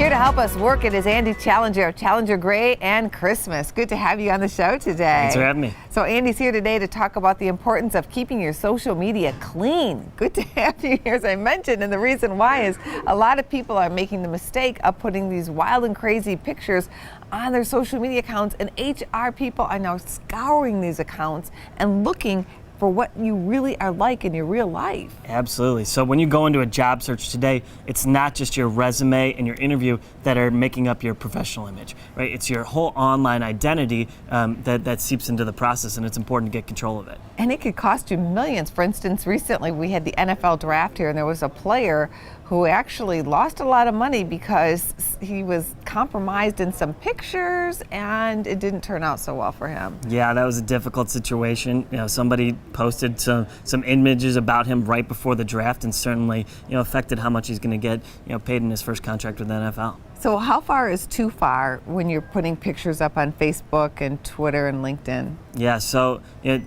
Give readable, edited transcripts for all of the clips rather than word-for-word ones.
Here to help us work it is Andy Challenger of Challenger Gray and Christmas. Good to have you on the show today. Thanks for having me. So Andy's here today to talk about the importance of keeping your social media clean. Good to have you here, as I mentioned, and the reason why is a lot of people are making the mistake of putting these wild and crazy pictures on their social media accounts, and HR people are now scouring these accounts and looking for what you really are like in your real life. Absolutely. So when you go into a job search today, it's not just your resume and your interview that are making up your professional image, right? It's your whole online identity that seeps into the process, and it's important to get control of it. And it could cost you millions. For instance, recently we had the NFL draft here, and there was a player who actually lost a lot of money because he was compromised in some pictures and it didn't turn out so well for him. Yeah, that was a difficult situation. You know, somebody posted some images about him right before the draft, and certainly, affected how much he's going to get, paid in his first contract with the NFL. So how far is too far when you're putting pictures up on Facebook and Twitter and LinkedIn? Yeah, so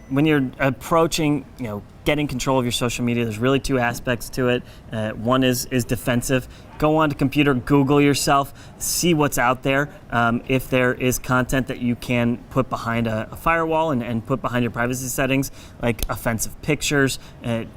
when you're approaching, getting control of your social media, there's really two aspects to it. One is defensive. Go on to computer, Google yourself, see what's out there. If there is content that you can put behind a firewall and put behind your privacy settings, like offensive pictures,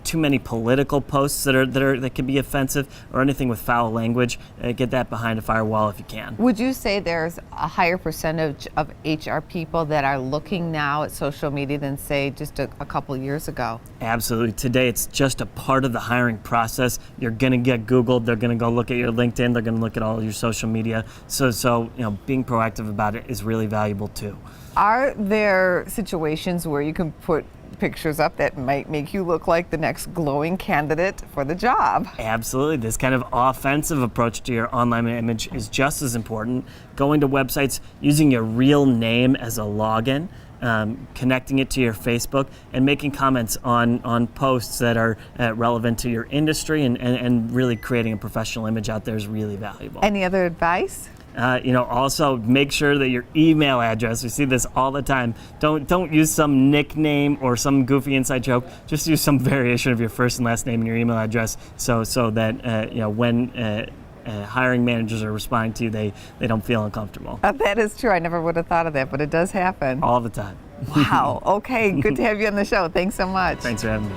too many political posts that can be offensive, or anything with foul language, get that behind a firewall if you can. Would you say there's a higher percentage of HR people that are looking now at social media than, say, just a couple years ago? Absolutely. Today, it's just a part of the hiring process. You're going to get Googled. They're going to go look at your LinkedIn. They're going to look at all your social media. So being proactive about it is really valuable too. Are there situations where you can put pictures up that might make you look like the next glowing candidate for the job? Absolutely. This kind of offensive approach to your online image is just as important. Going to websites, using your real name as a login, connecting it to your Facebook, and making comments on posts that are relevant to your industry, and really creating a professional image out there is really valuable. Any other advice? Also make sure that your email address, we see this all the time, don't use some nickname or some goofy inside joke. Just use some variation of your first and last name in your email address, so that when hiring managers are responding to you, they don't feel uncomfortable. That is true. I never would have thought of that, but it does happen. All the time. Wow. Okay, good to have you on the show. Thanks so much. Thanks for having me.